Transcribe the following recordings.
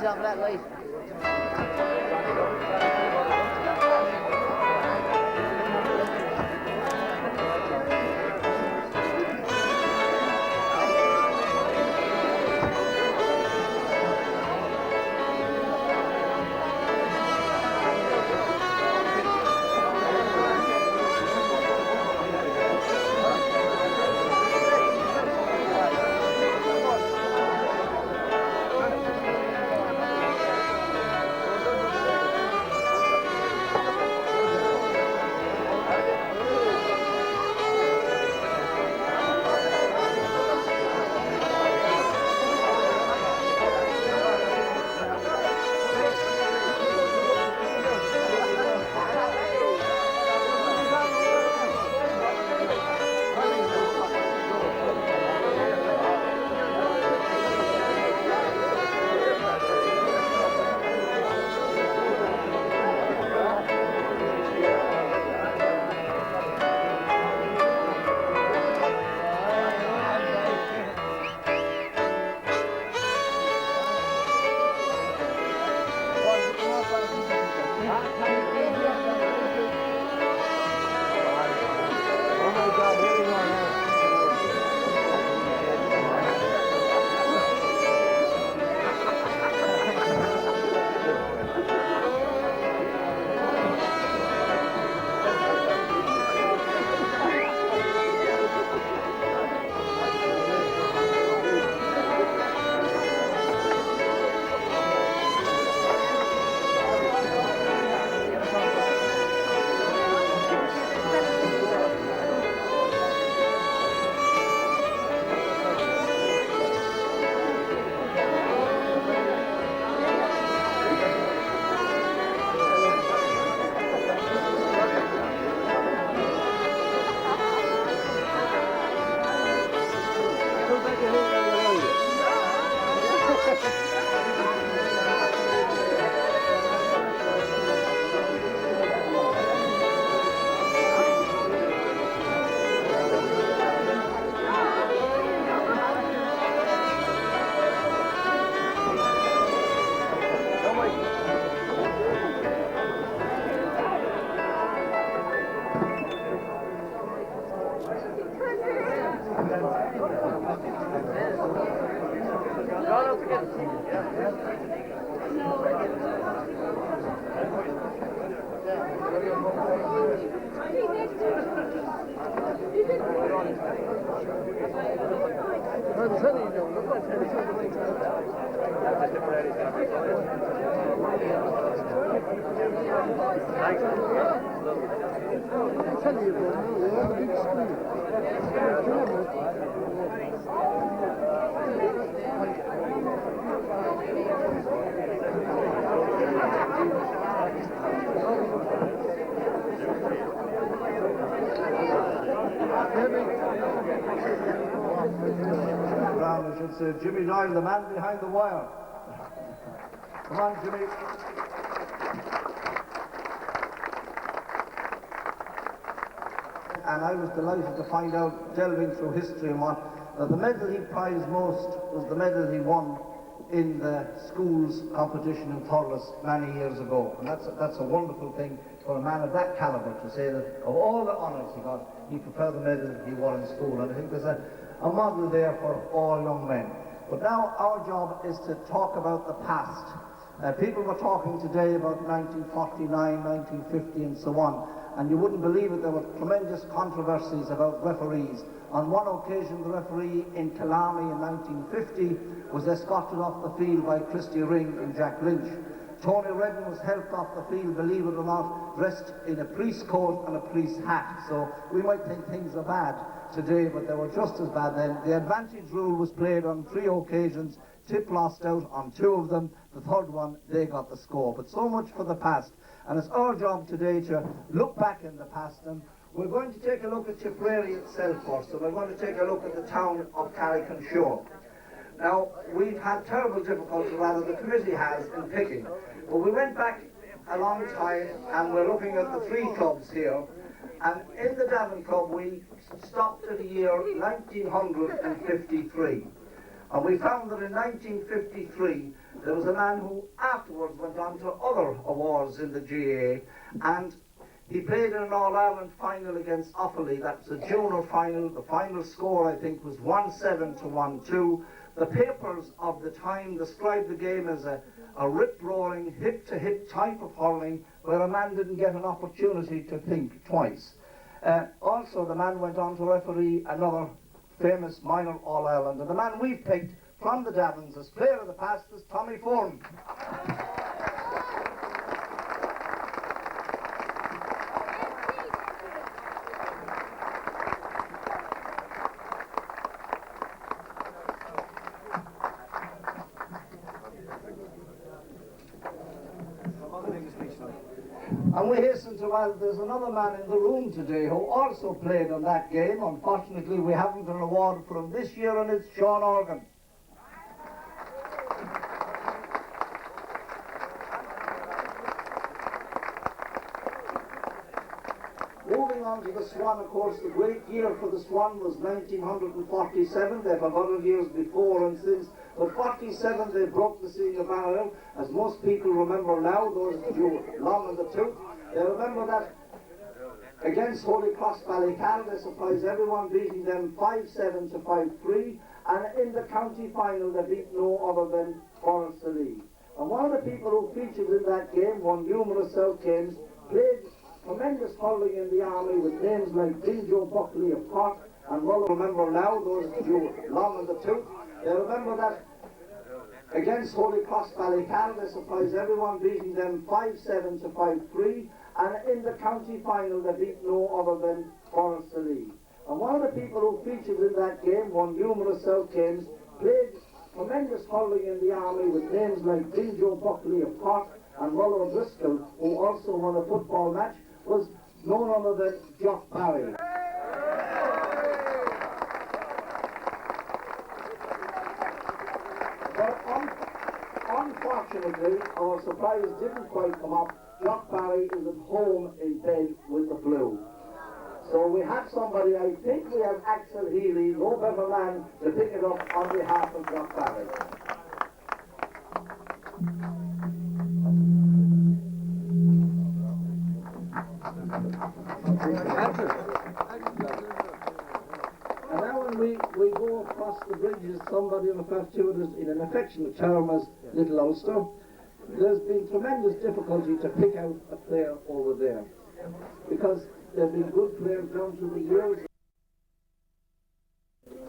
off of that light. It's Jimmy Doyle, the man behind the wire. Come on, Jimmy. And I was delighted to find out, delving through history and what, that the medal he prized most was the medal he won in the school's competition in Thurles many years ago. And that's a wonderful thing for a man of that calibre to say that of all the honours he got, he preferred the medal he won in school. And I think there's a model there for all young men. But now our job is to talk about the past. People were talking today about 1949, 1950 and so on, and you wouldn't believe it, there were tremendous controversies about referees. On one occasion, the referee in Killarney in 1950 was escorted off the field by Christy Ring and Jack Lynch. Tony Redden was helped off the field, believe it or not, dressed in a police coat and a police hat. So we might think things are bad today, but they were just as bad then. The advantage rule was played on 3 occasions. Tip lost out on 2 of them. The third one, they got the score. But so much for the past. And it's our job today to look back in the past. And we're going to take a look at Tipperary itself first. So we're going to take a look at the town of Carrick and SUIR. Now, we've had terrible difficulty, rather the committee has, in picking. But we went back a long time, and we're looking at the 3 clubs here. And in the DAVIN club, we stopped at the year 1953. And we found that in 1953, there was a man who afterwards went on to other awards in the G.A.A. and he played in an All-Ireland final against Offaly. That was a junior final. The final score, I think, was 1-7 to 1-2. The papers of the time described the game as a rip-roaring, hip-to-hip type of hurling where a man didn't get an opportunity to think twice. Also, the man went on to referee another famous minor All-Ireland. And the man we've picked from the Davins as player of the past is Tommy Foran. And we hasten to add there's another man in the room today who also played on that game. Unfortunately, we haven't an award for him this year, and it's Sean Organ. Moving on to the Swan, of course, the great year for the Swan was 1947. They've had other years before and since. But 47, they broke the senior barrier, as most people remember now, those who long in the tooth. They remember that against Holy Cross Ballycal, they surprised everyone, beating them 5-7 to 5-3, and in the county final they beat no other than Forest League. And one of the people who featured in that game, won numerous South games, played tremendous hurling in the army with names like Joe Buckley of Cork, and well remember now, those who long in the tooth. They remember that against Holy Cross Ballycal, they surprised everyone, beating them 5-7 to 5-3, and in the county final they beat no other than Forest League. And one of the people who featured in that game, won numerous South games, played tremendous hurling in the army with names like Joe Buckley of Cork and Rollo Driscoll, who also won a football match, was none other than Jock Barry. Unfortunately, our surprise didn't quite come up. Jock Barry is at home in bed with the flu. So we have somebody, I think we have Axel Healy, no better man, to pick it up on behalf of Jock Barry. And now when we go across the bridges, somebody refers to it as, in an affectionate term, as Little Ulster. There's been tremendous difficulty to pick out a player over there, because there have been good players down through the years.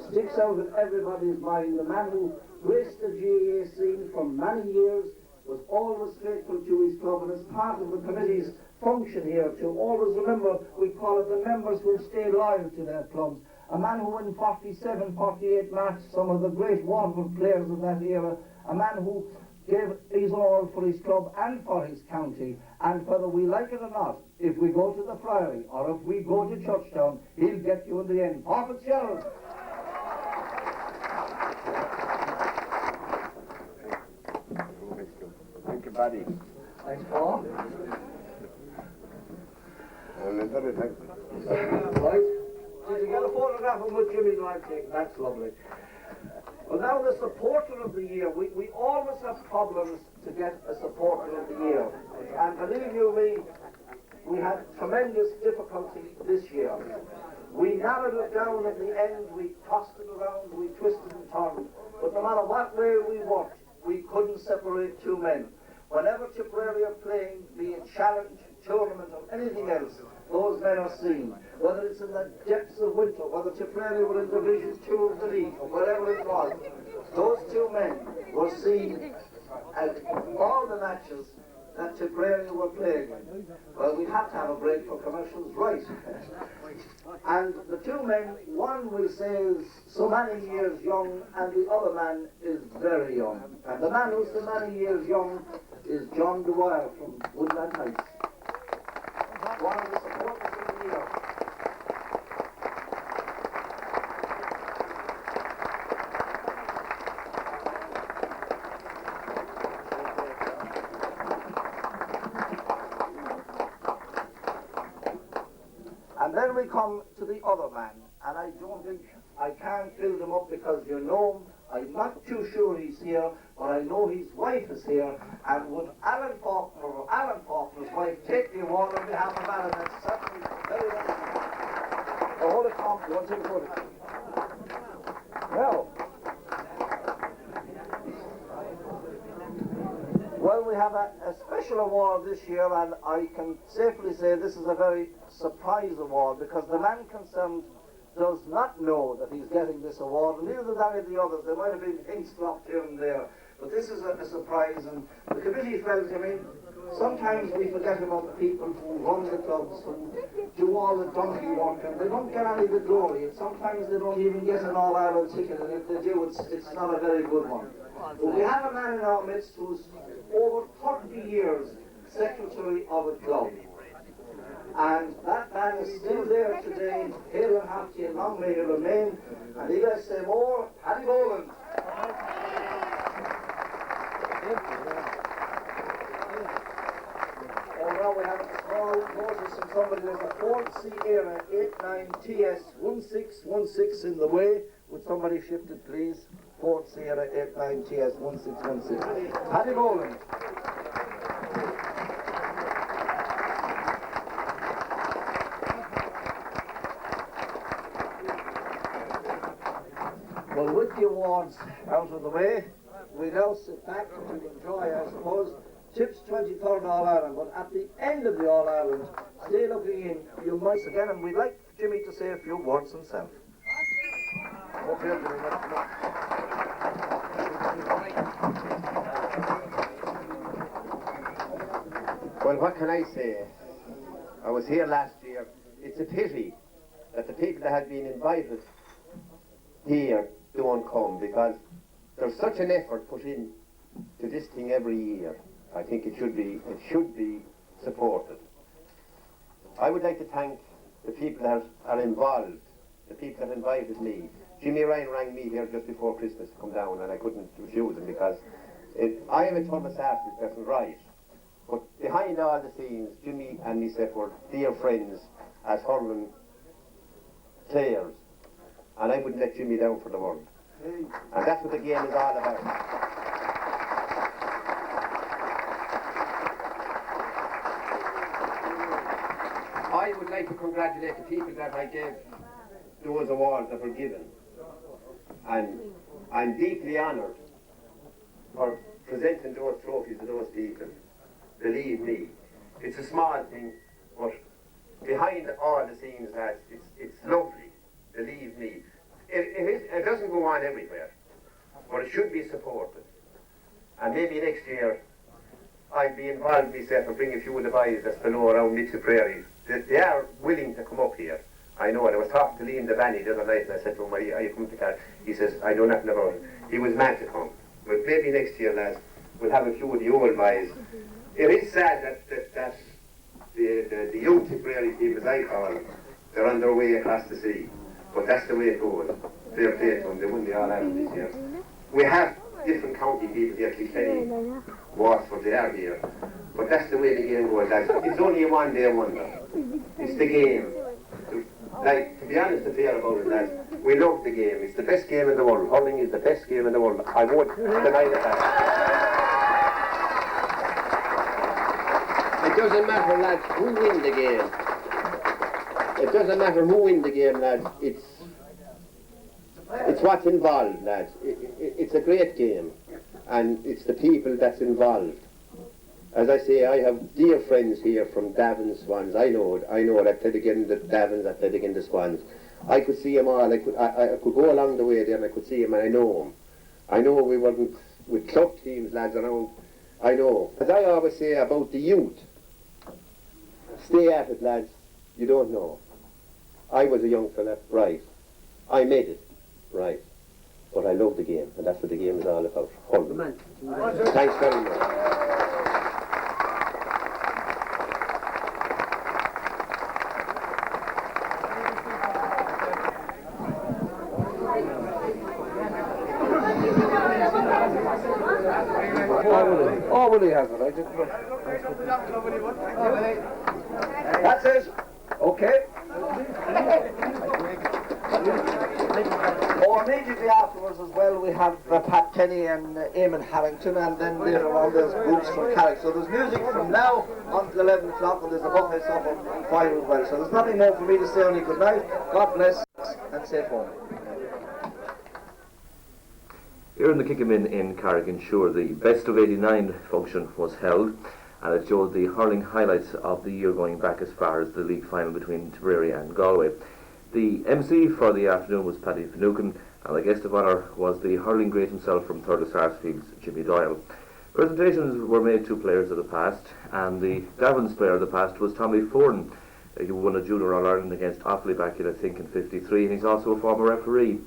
Sticks out in everybody's mind. The man who graced the G.A.A. scene for many years, was always faithful to his club, and as part of the committee's function here to always remember, we call it the members who stay loyal to their clubs. A man who in 47, 48 matched some of the great Waterford players of that era, a man who gave his all for his club and for his county, and whether we like it or not, if we go to the Priory or if we go to Churchtown, he'll get you in the end. Paul Fitzgerald. Thank you, buddy. Thanks, Paul. Right. Did you get a photograph of what Jimmy Doyle taken? That's lovely. Well, now the supporter of the year. We always have problems to get a supporter of the year. And believe you me, we had tremendous difficulty this year. We narrowed it down at the end, we tossed it around, we twisted and turned. But no matter what way we worked, we couldn't separate two men. Whenever Tipperary are playing, be it challenge, tournament or anything else, those men are seen. Whether it's in the depths of winter, whether Tipperary were in Division 2 of the league, or wherever it was, those two men were seen at all the matches that Tipperary were playing. Well, we have to have a break for commercials, right? And the two men, one we say is so many years young, and the other man is very young. And the man who's so many years young is John Dwyer from Woodland Heights. One of the supporters of the year. And then we come to the other man, and I don't think I can't build him up because you know him. I'm not too sure he's here, but I know his wife is here, and would Alan Faulkner or Alan Faulkner's wife take the award on behalf of Alan? That's certainly very well. Oh, hold it, Tom. You want to take a photo? Well, we have a special award this year, and I can safely say this is a very surprise award because the man concerned does not know that he's getting this award, and neither does any of the others. There might have been hints dropped here and there, but this is a surprise, and the committee felt, I mean, sometimes we forget about the people who run the clubs, who do all the donkey work, and they don't get any of the glory, and sometimes they don't even get an All-Ireland ticket, and if they do, it's not a very good one. But we have a man in our midst who's over 30 years secretary of a club. And that man is still there today, hale and hearty, and long may he remain. And he will say more, Paddy Boland. Oh, now we have a small notice from somebody. There's a Ford CARRICK 89TS 1616 in the way. Would somebody shift it, please? Ford CARRICK 89TS 1616. Paddy Boland. Well, with the awards out of the way, we now sit back to enjoy, I suppose, Tip's 23rd All-Ireland. But at the end of the All-Ireland, stay looking in. You might again, and we'd like Jimmy to say a few words himself. Well, what can I say? I was here last year. It's a pity that the people that had been invited here don't come, because there's such an effort put in to this thing every year. I think it should be supported. I would like to thank the people that are involved, the people that invited me. Jimmy Ryan rang me here just before Christmas to come down, and I couldn't refuse him because I am a Thomas Arthur person, right? But behind all the scenes, Jimmy and myself were dear friends as hurling players, and I wouldn't let Jimmy down for the world. And that's what the game is all about. I would like to congratulate the people that I gave those awards that were given. And I'm deeply honoured for presenting those trophies to those people. Believe me, it's a small thing, but behind all the scenes, lads, it's lovely. Believe me. It doesn't go on everywhere, but it should be supported. And maybe next year I'd be involved myself and bring a few of the boys that's below around Mitchell Prairie. They are willing to come up here. I know it. I was talking to Liam Devaney the other night, and I said to him, are you coming to Carrick? He says, I know nothing about it. He was mad to come. But maybe next year, lads, we'll have a few of the old boys. It is sad that the young Tipperary people, as I call them, they're on their way across the sea. But that's the way it goes. Fair play to them. They won the All-Ireland this year. We have different county people here, Kilkenny, Waterford, they are here. But that's the way the game goes, lads. It's only a one-day wonder. It's the game. Like, to be honest and fair about it, lads, we love the game. It's the best game in the world. Hurling is the best game in the world. I won't deny that. It doesn't matter, lads, who wins the game. It doesn't matter who wins the game, lads. It's what's involved, lads. It's a great game, and it's the people that's involved. As I say, I have dear friends here from DAVIN Swans. I know that played against the DAVINs, that played against the Swans. I could see them all. I could go along the way there and I could see them, and I know them. I know we weren't with club teams, lads, around. I know. As I always say about the youth, stay at it, lads. You don't know. I was a young fella, right. I made it, right. But I love the game, and that's what the game is all about. Thanks very much. Oh, will he have it? I didn't know. That's it. Okay. Oh, immediately afterwards as well, we have Pat Kenny and Eamon Harrington, and then later on there's groups from Carrick. So there's music from now until 11 o'clock, and there's a buffet stuff on 5 as well. So there's nothing more for me to say, only good night, God bless, and safe home. Here in the Kickamin in Carrick and SUIR, the Best of 89 function was held, and it showed the hurling highlights of the year going back as far as the league final between Tipperary and Galway. The MC for the afternoon was Paddy Finucane, and the guest of honour was the hurling great himself from Thurles Sarsfield's Jimmy Doyle. Presentations were made to players of the past, and the DAVIN's player of the past was Tommy Foran. He won a Junior All-Ireland against Offaly back in, I think, in '53, and he's also a former referee.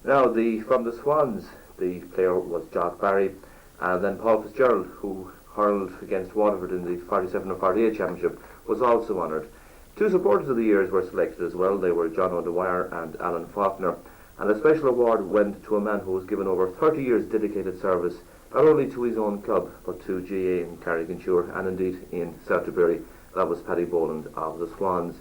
Now, from the Swans, the player was Jock Barry, and then Paul Fitzgerald, who hurled against Waterford in the 47 or 48 championship, was also honoured. Two supporters of the years were selected as well. They were John O'Dwyer and Alan Faulkner, and a special award went to a man who was given over 30 years dedicated service, not only to his own club, but to G.A.A. in Carrick and SUIR, and indeed in South Tipperary. That was Paddy Boland of the Swans.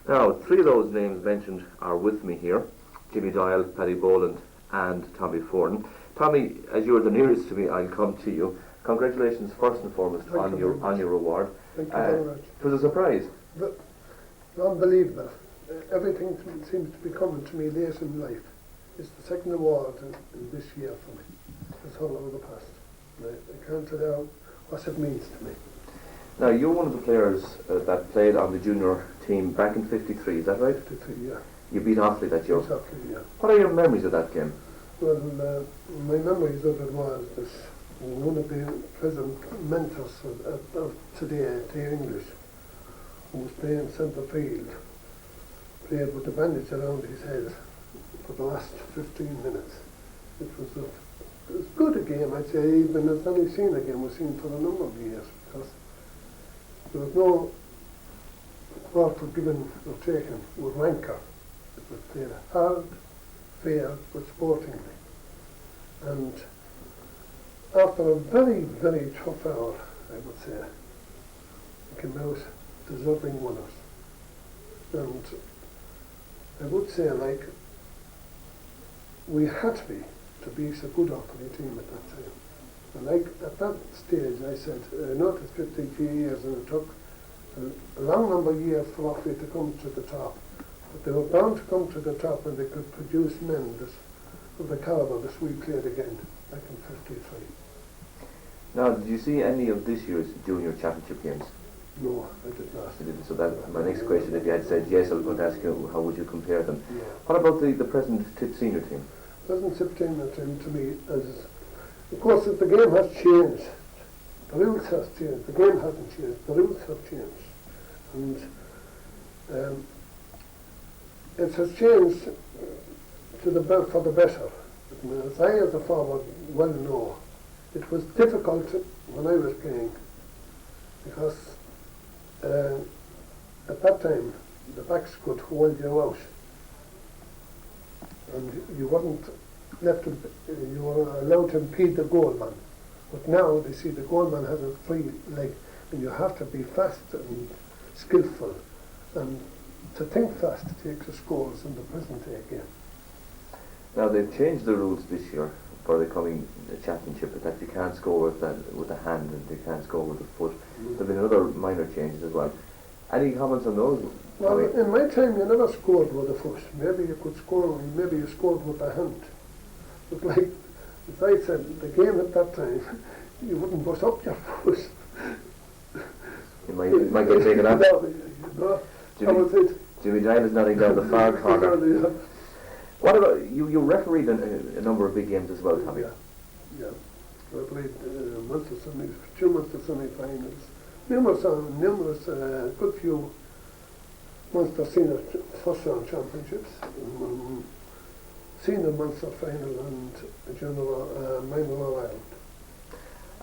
Now, three of those names mentioned are with me here: Jimmy Doyle, Paddy Boland, and Tommy Foran. Tommy, as you're the nearest to me, I'll come to you. Congratulations first and foremost on your award. Thank you very much. It was a surprise. But unbelievable. Everything seems to be coming to me late in life. It's the second award in this year for me. It's all over the past. I can't tell you what it means to me. Now, you're one of the players that played on the junior team back in '53, is that right? 53, yeah. You beat Offaly that year. Exactly, yeah. What are your memories of that game? Well, my memories of it was that one of the present mentors of today, the English, who was playing centre field, played with the bandage around his head for the last 15 minutes. It was good a game, I'd say, even as any seen a game was seen for a number of years, because there was no quarter given or taken with rancour. It was played hard, fair, but sportingly. And after a very, very tough hour, I would say, we came out deserving winners. And I would say, like, we had to be a good Offaly team at that time. And like, at that stage, I said, I noticed 53 years, and it took a long number of years for Offaly to come to the top. But they were bound to come to the top when they could produce men of the calibre that we played again back in '53. Now, did you see any of this year's junior championship games? No, I did not. You didn't. So that my next question, if you had said yes, I was going to ask you how would you compare them. Yeah. What about the present Tip senior team? Present Tip senior team to me is, of course, the game has changed. The rules has changed. The game hasn't changed. The rules have changed, and it has changed for the better. As I, as a forward, well know, it was difficult when I was playing, because at that time the backs could hold you out, and you weren't left. You were allowed to impede the goalman. But now they see the goalman has a free leg, and you have to be fast and skillful, and to think fast takes the scores in the present day game. Now, they've changed the rules this year for the coming championship, that you can't score with the hand and you can't score with the foot. There have been other minor changes as well. Any comments on those? Well, in my time you never scored with the foot. Maybe you could score, maybe you scored with the hand. But like, as I said, the game at that time, you wouldn't bust up your foot. You might get taken out. No, that was it. Jimmy Doyle is nodding down the far corner. What about, you refereed a number of big games as well, Tommy? Yeah. I played two Munster semi-finals, numerous good few Munster senior first round championships, senior Munster final and junior minor All-Ireland.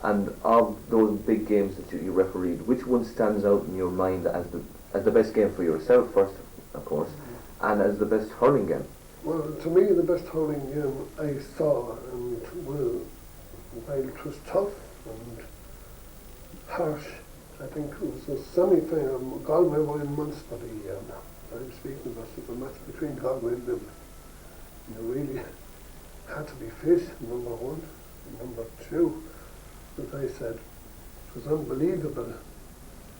And of those big games that you refereed, which one stands out in your mind as the best game for yourself first, of course, and as the best hurling game? Well, to me, the best hurling game I saw, and well, while it was tough and harsh, I think it was a semi-final. Galway were in Munster the year now. I'm speaking versus a match between Galway and Limerick. You really had to be fit, number one. Number two, as I said, it was unbelievable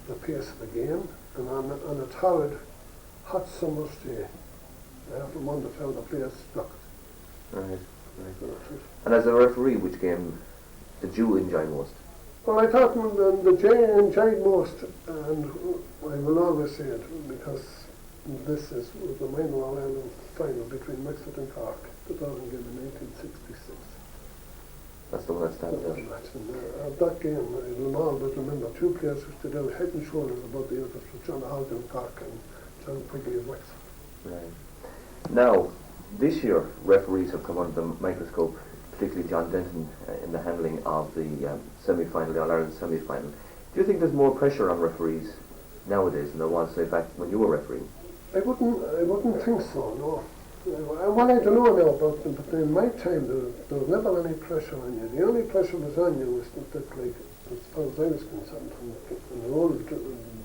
the pace of the game, and on a torrid, hot summer's day, I often wondered how the players stuck it. Right. And as a referee, which game did you enjoy most? Well, I thought the G.A.A. enjoyed most, and I will always say it, because this was the minor All-Ireland final between Wexford and Cork, the DAVIN game in 1966. That's the one that stands out. That game, I will always remember two players who stood out head and shoulders above the others, were John Hogg of Cork and John Quigley of Wexford. Right. Now, this year, referees have come under the microscope, particularly John Denton, in the handling of the semi-final, the All-Ireland semi-final. Do you think there's more pressure on referees nowadays than there was, say, back when you were refereeing? I wouldn't think so, no. Well, I don't know now about them, but in my time there was never any pressure on you. The only pressure was on you was that like, as far as I was concerned, and the old,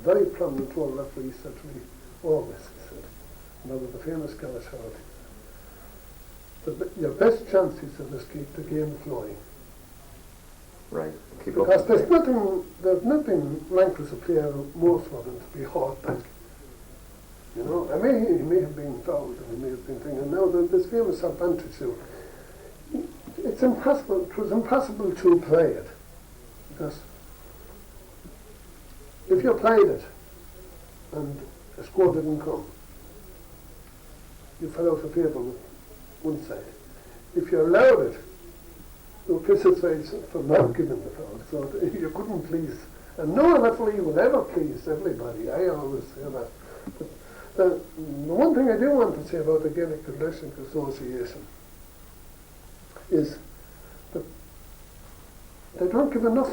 very prominent old referee said to me, always, he said, and that was the famous Scottish hurricane. Your best chance, he said, is keep the game flowing. Right. Keep because up. there's nothing rankless a player more for than to be hot back. You know, he may have been fouled and he may have been thinking, and now there's this famous advantage too. It was impossible to play it. Because if you played it and a score didn't come, you fell out of favour with one side. If you allowed it, you were criticised for not giving the foul, so you couldn't please. And no referee would ever please everybody, I always say that. But the one thing I do want to say about the Gaelic Athletic Association is that they don't give enough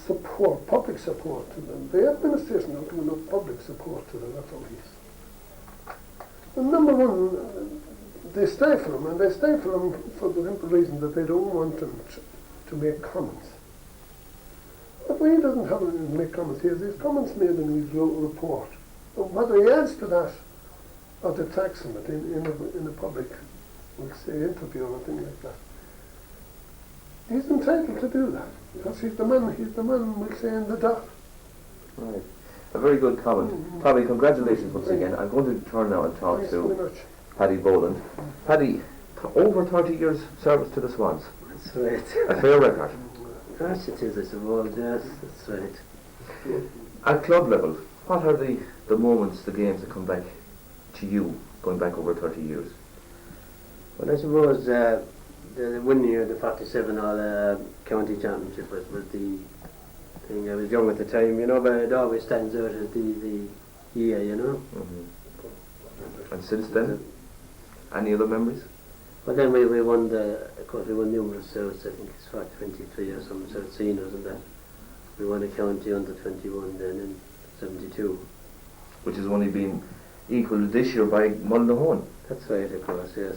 support, public support to them. The administration don't give enough public support to the referees. And number one, they stifle them, and they stifle them for the simple reason that they don't want them to make comments. But when he doesn't have to make comments, he has these comments made in his report. But whether he adds to that or detracts from it in a public, we'll say, interview or anything like that, he's entitled to do that, because he's the man, we'll say, in the dot. Right. A very good comment. Tommy, congratulations once again. I'm going to turn now and talk to Paddy Boland. Paddy, over 30 years service to the Swans. That's right. A fair record. Gosh, it is, I suppose, yes, that's right. At club level, what are the moments, the games that come back to you, going back over 30 years? Well, I suppose the one year, the 47 All County Championship was the thing. I was young at the time, you know, but it always stands out as the year, you know. Mm-hmm. And since then, any other memories? But then we won of course we won numerous Souths, I think it's 23 or some South seniors and that. We won a county under 21 then in 72. Which has only been equalled this year by Mullinahone. That's right, of course, yes.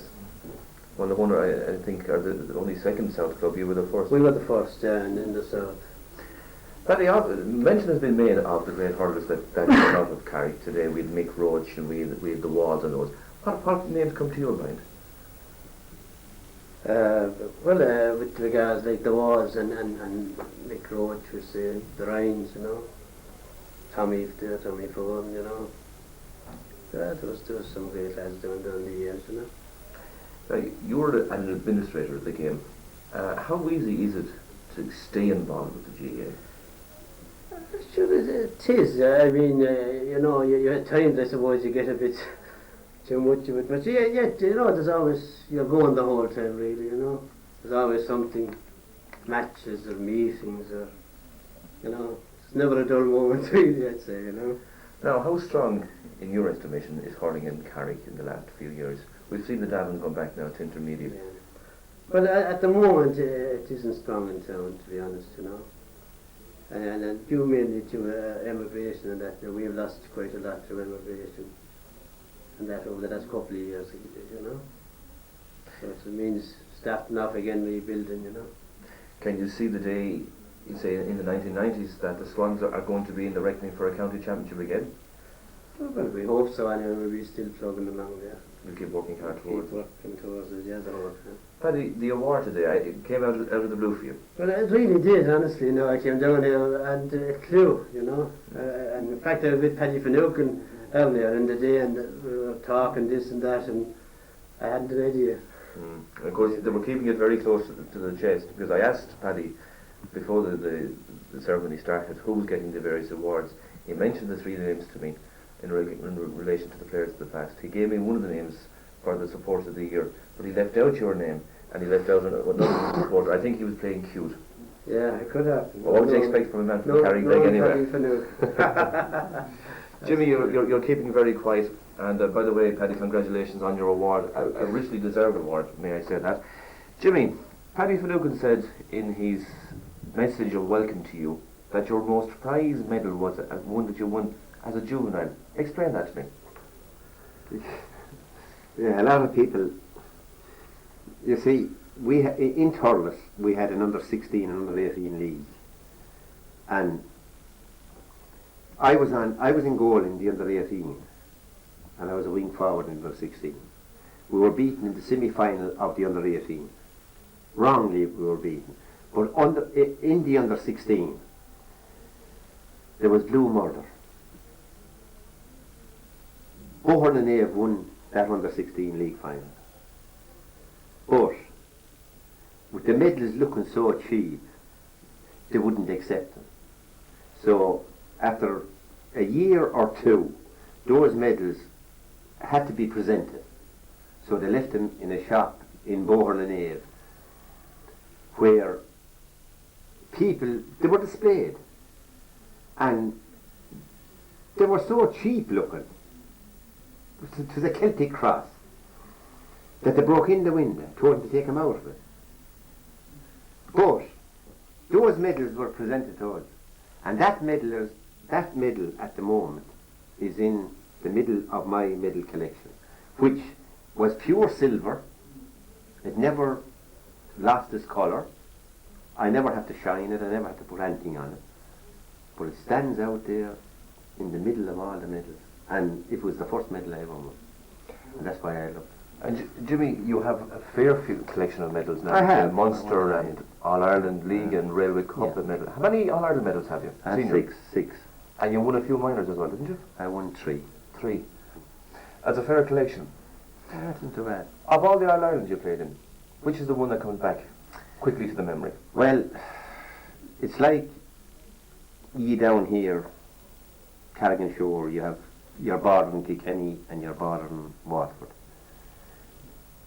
Mullinahone, I think, are the only second South club. You were the first. We were the first, yeah, and in the South. Paddy, mention has been made of the great hurlers that came out of Carrick today. We had Mick Roach and we had the Walls and those. What names come to your mind? With regards like the Walls and Mick Roach, we say the Rhines, you know, Tommy Foran, you know. There was some great lads down the years, you know. Now, you were an administrator of the game. How easy is it to stay involved with the G.A.A.? Sure, it is. I mean, you know, you at times I suppose you get a bit too much of it, but yeah, you know, there's always, you're going the whole time really, you know. There's always something, matches or meetings or, you know, it's never a dull moment really, I'd say, you know. Now, how strong, in your estimation, is hurling in Carrick in the last few years? We've seen the DAVIN come back now to intermediate. Yeah. But at the moment, it isn't strong in town, to be honest, you know. And due mainly to emigration and that, we have lost quite a lot through emigration. And that over the last couple of years, you know. So it means starting off again, rebuilding, you know. Can you see the day, you say in the 1990s, that the Swans are going to be in the reckoning for a county championship again? Well, we hope so, anyway, we'll be still plugging along there. You'll keep working hard towards Keep working towards it, yeah, the whole time. Paddy, the award today, it came out of the blue for you. Well, it really did, honestly. You know, I came down here and it flew, you know. And in fact, I was with Paddy Finucane earlier in the day, and we were talking this and that, and I hadn't an idea. And of course, they were keeping it very close to the chest, because I asked Paddy before the ceremony started who was getting the various awards. He mentioned the three names to me in relation to the players of the past. He gave me one of the names for the support of the year, but he left out your name, and he left out another supporter. I think he was playing cute. Yeah, it could happen. What would you expect from a man from Carrick anyway? Jimmy, you're keeping very quiet, and by the way, Paddy, congratulations on your award, a richly deserved award, may I say that. Jimmy, Paddy Finucane said in his message of welcome to you that your most prized medal was one that you won as a juvenile. Explain that to me. Yeah, a lot of people, you see, in Thurles we had an under 16 and under 18 league, and I was in goal in the under 18, and I was a wing forward in under 16. We were beaten in the semi-final of the under 18. Wrongly we were beaten, but in the under 16 there was blue murder. Bohern and Ave won that under 16 league final, but with the medals looking so cheap, they wouldn't accept them. So after a year or two, those medals had to be presented. So they left them in a shop in Bohern and Ave, where they were displayed, and they were so cheap looking. It was a Celtic cross that they broke in the window, told them to take them out of it. But those medals were presented to us, and that medal at the moment is in the middle of my medal collection, which was pure silver. It never lost its colour. I never had to shine it, I never had to put anything on it. But it stands out there in the middle of all the medals, and it was the first medal I ever won, and that's why I loved it. And Jimmy, you have a fair few collection of medals now. I have. Munster and All-Ireland League and Railway Cup and medals. How many All-Ireland medals have you? I had six. And you won a few minors as well, didn't you? I won three. That's a fair collection. That's not too bad. Of all the All-Irelands you played in, which is the one that comes back quickly to the memory? Well, it's like ye down here, Carrick and SUIR, you have your border in Kilkenny and your border in Waterford.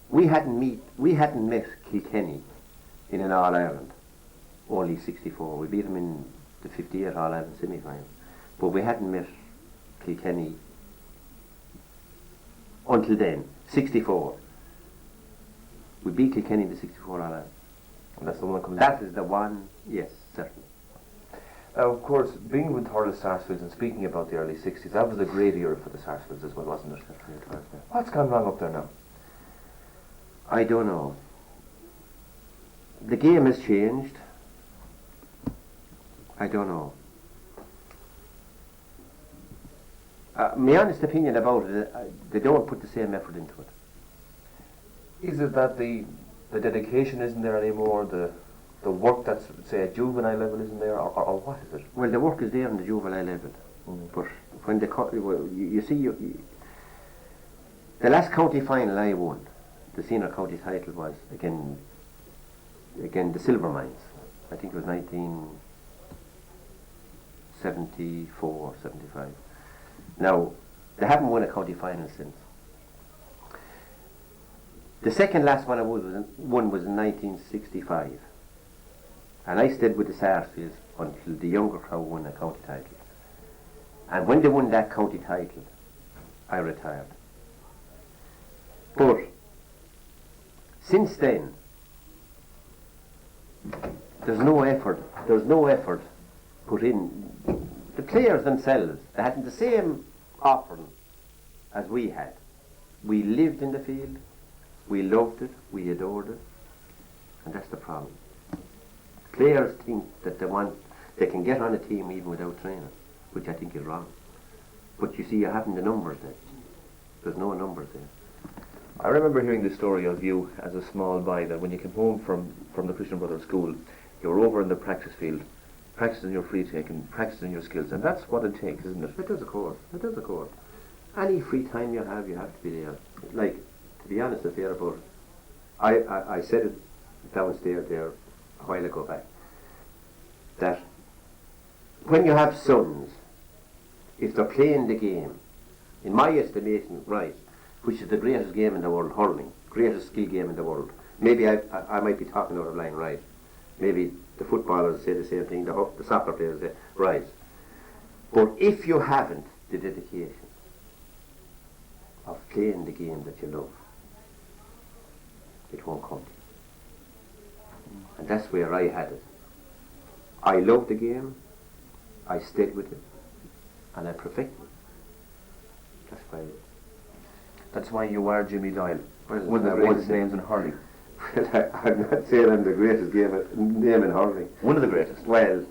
We hadn't met Kilkenny in an All-Ireland, only 64. We beat them in the 58 All-Ireland semi-final, but we hadn't met Kilkenny until then, 64. We beat Kilkenny in the 64 All-Ireland. And that's the one that comes That is the one, yes, certainly. Now, of course, being with Thurles Sarsfields and speaking about the early 60s, that was a great era for the Sarsfields as well, wasn't it? What's gone wrong up there now? I don't know. The game has changed. I don't know. My honest opinion about it, they don't put the same effort into it. Is it that the dedication isn't there anymore, the work that's, say, at juvenile level isn't there, or what is it? Well, the work is there on the juvenile level, but when you see, the last county final I won, the senior county title was again the Silver Mines. I think it was 1974, 75. Now, they haven't won a county final since. The second last one I won was in 1965. And I stayed with the Sarsfields until the younger crowd won a county title. And when they won that county title, I retired. But since then, there's no effort put in. The players themselves, they hadn't the same offering as we had. We lived in the field, we loved it, we adored it, and that's the problem. Players think that they can get on a team even without training, which I think is wrong. But you see, you're having the numbers there. There's no numbers there. I remember hearing the story of you as a small boy, that when you came home from the Christian Brothers school, you were over in the practice field, practicing your free taking, practicing your skills, and that's what it takes, isn't it? It does, of course. It does, of course. Any free time you have to be there. Like, to be honest with you about it, I said it downstairs there a while ago back, that when you have sons, if they're playing the game, in my estimation, right, which is the greatest game in the world, hurling, greatest skill game in the world. Maybe I might be talking out of line, right? Maybe the footballers say the same thing, the soccer players say, right. But if you haven't the dedication of playing the game that you love, it won't come to you. And that's where I had it. I loved the game, I stayed with it, and I perfected it. That's why you are Jimmy Doyle, Well, one of the greatest names in hurling. I'm not saying I'm the greatest name in hurling. One of the greatest. Well,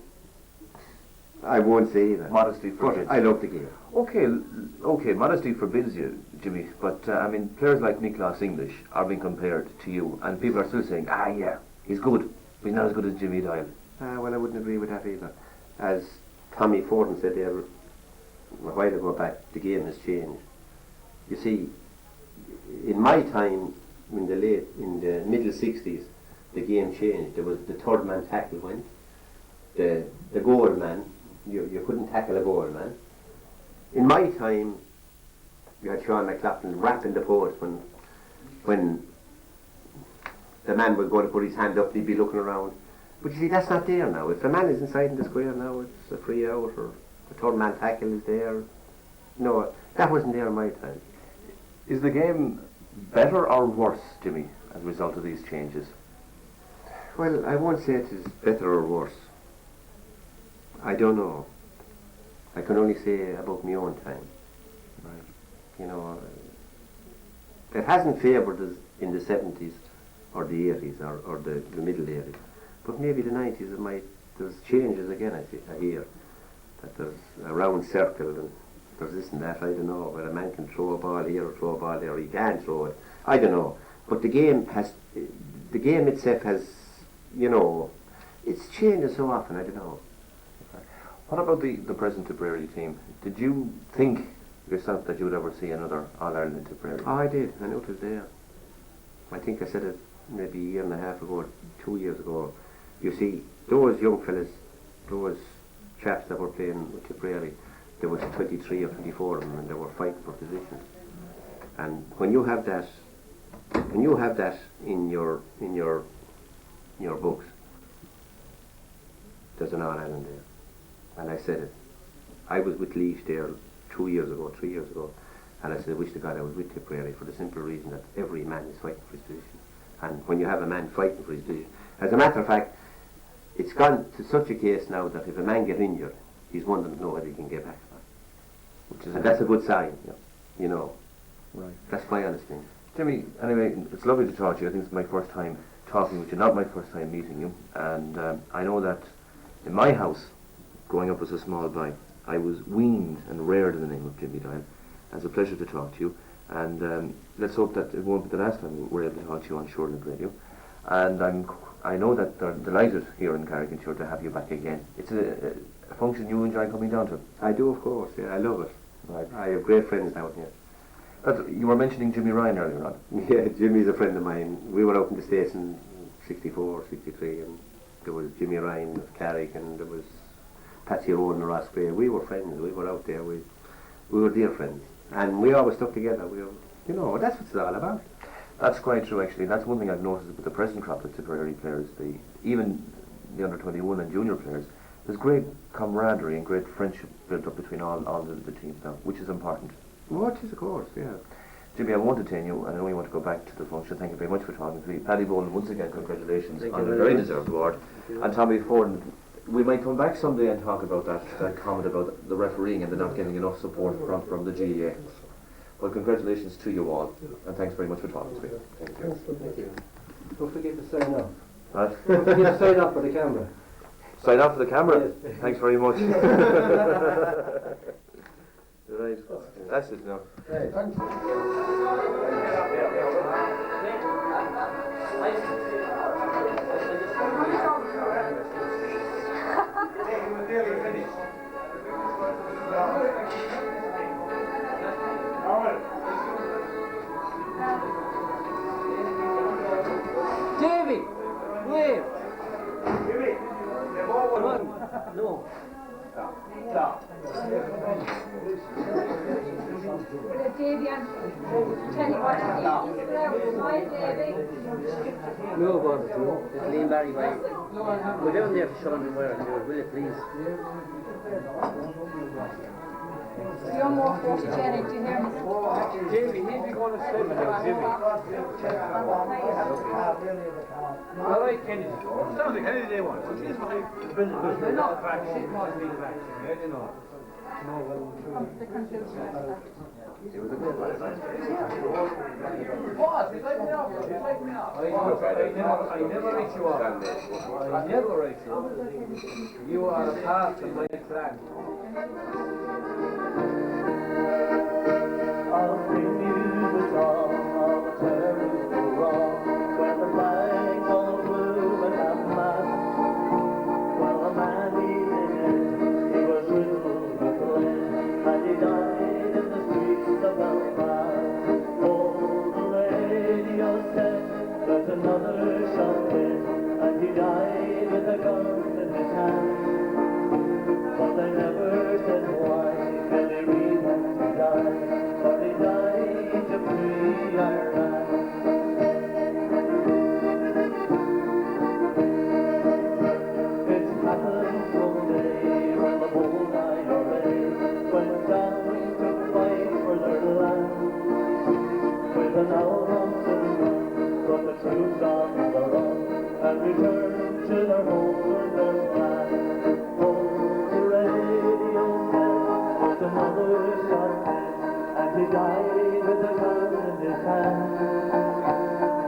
I won't say that. Modesty But forbids. I love the game. Okay, modesty forbids you, Jimmy, but I mean, players like Niklas English are being compared to you, and people are still saying, yeah, he's good, but he's not as good as Jimmy Doyle. Well, I wouldn't agree with that either. As Tommy Forden said there a while ago back, the game has changed. You see, in my time, in the middle 60s, the game changed. There was the third man tackle went, the goal man, you couldn't tackle a goal man. In my time, you had Sean McLaughlin rapping the post when the man would go to put his hand up, he'd be looking around. But you see, that's not there now. If the man is inside in the square now, it's a free out, or the third man tackle is there. No, that wasn't there in my time. Is the game better or worse, Jimmy, as a result of these changes? Well, I won't say it is better or worse. I don't know. I can only say about my own time. Right. You know, it hasn't favoured us in the 70s or the 80s or the middle 80s. But maybe the 90s there's changes again, I hear. That there's a round circle and there's this and that, I don't know. Where a man can throw a ball here or throw a ball there, or he can't throw it. I don't know. But the game itself has, you know, it's changing so often, I don't know. What about the present Tipperary team? Did you think yourself that you would ever see another All-Ireland in Tipperary? Oh, I did. I know it was there. I think I said it maybe a year and a half ago, 2 years ago. You see, those young fellas, those chaps that were playing with Tipperary, there was 23 or 24 of them, and they were fighting for positions. And when you have that in your books, there's an All-Ireland there. And I said it. I was with Laois there 3 years ago, and I said, I wish to God I was with Tipperary, for the simple reason that every man is fighting for his position. And when you have a man fighting for his position, as a matter of fact, it's gone to such a case now that if a man gets injured, he's wondering to know whether he can get back. And that's a good sign, you know. Right. That's my understanding. Jimmy, anyway, it's lovely to talk to you. I think it's my first time talking with you, not my first time meeting you. And I know that in my house, growing up as a small boy, I was weaned and reared in the name of Jimmy Doyle. It's a pleasure to talk to you. And let's hope that it won't be the last time we're able to talk to you on Shoreland Radio. And I know that they're delighted here in Carrick and Sure to have you back again. It's a function you enjoy coming down to. I do, of course. Yeah, I love it. Right. I have great friends down here. You were mentioning Jimmy Ryan earlier on. Yeah, Jimmy's a friend of mine. We were out in the States in 64, 63, and there was Jimmy Ryan of Carrick, and there was Patsy Rowan and Ross Gray. We were friends. We were out there. We were dear friends. And we always stuck together. You know, that's what it's all about. That's quite true, actually. That's one thing I've noticed with the present crop of Tipperary players, even the under-21 and junior players. There's great camaraderie and great friendship built up between all the teams now, which is important. Oh, it is, of course, yeah. Jimmy, I won't detain you. I know you want to go back to the function. Thank you very much for talking to me. Paddy Boland, once again, congratulations on a very deserved award. And Tommy Forden, we might come back someday and talk about that comment about the refereeing and the not getting enough support from the G.A.A. Well, congratulations to you all, and thanks very much for talking to me. Thank you. Thank you. Don't forget to sign up. Right. Don't forget to sign up for the camera. Sign off for the camera. Yes. Thanks very much. right. That's it now. Right, thanks. David, wait. Come on. No. Davian, tell you what, No, but just lean Barry by. Go down there to Sean and Ware, will you please? you're more photogenic, do you hear me? Jimmy, he'd be going to swim with Jimmy. All right, Kennedy. Sounds like Kennedy they want. They're not vaccine. It might be the vaccine, you know. The controversies. It was a good one, right? What? He's like me up. He's like me up. I never reach you up. I never reach you up. You are a part of my plan. I'll sing you the song of a terrible wrong, where the flags all flew and half mast. Well, a man he lived, he was riddled with lead, and he died in the streets of Belfast. Oh, the radio said there's another shot in, and he died with a gun in his hand. But they never said why Billy Reid had to die, but he died to free Ireland. It's happened one day when the whole IRA went down to fight for their land. With an ounce and run, brought the troops on the run, and returned to their home and their land. Another shot in, and he died with a gun in his hand.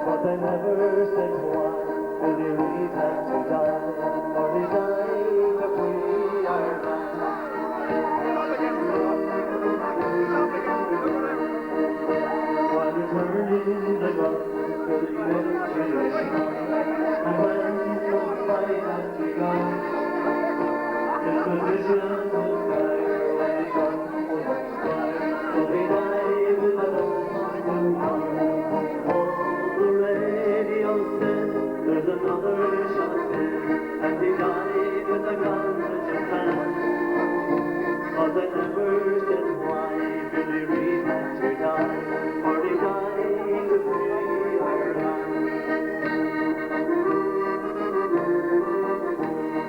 But they never said why Billy Reid had to die, or he died to free Ireland. While returning the gun to the military, and when the fight had begun, his position was dire. So he died with a long gun. Oh, the radio said there's another shot in, and he died with a gun in his hand. But they never said why Billy Reid had to die, or he died to free Ireland.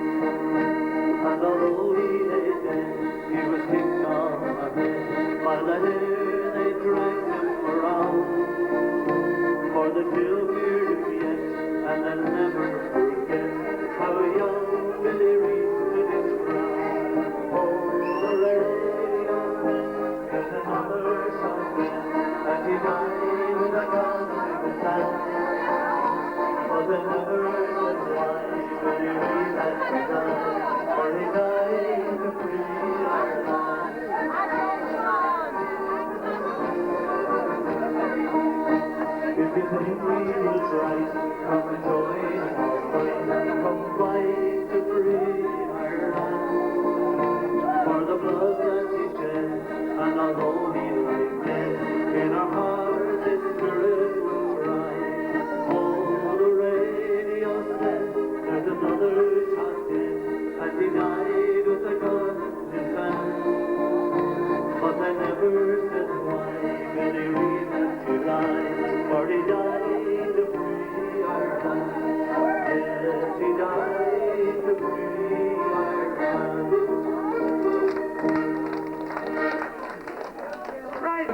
And although he lay dead, he was kicked off a head. By the hair they dragged him around, for the kill feared him yet, and they'll never forget how young Billy Reid stood his ground. Oh, the radio said there's another shot in, and he died with a gun in his hand. But they never said why Billy Reid had to die, or he died to free Ireland. If you think we was right, come and join our fight, come fight to free Ireland. For the blood that he shed, and although he lay dead, in our hearts his spirit will rise. Oh, the radio said there's another shot in, and he died with a gun in his hand. But they never said why Billy Reid had to die, for he died to free Ireland. Yes, he died to free Ireland. Right.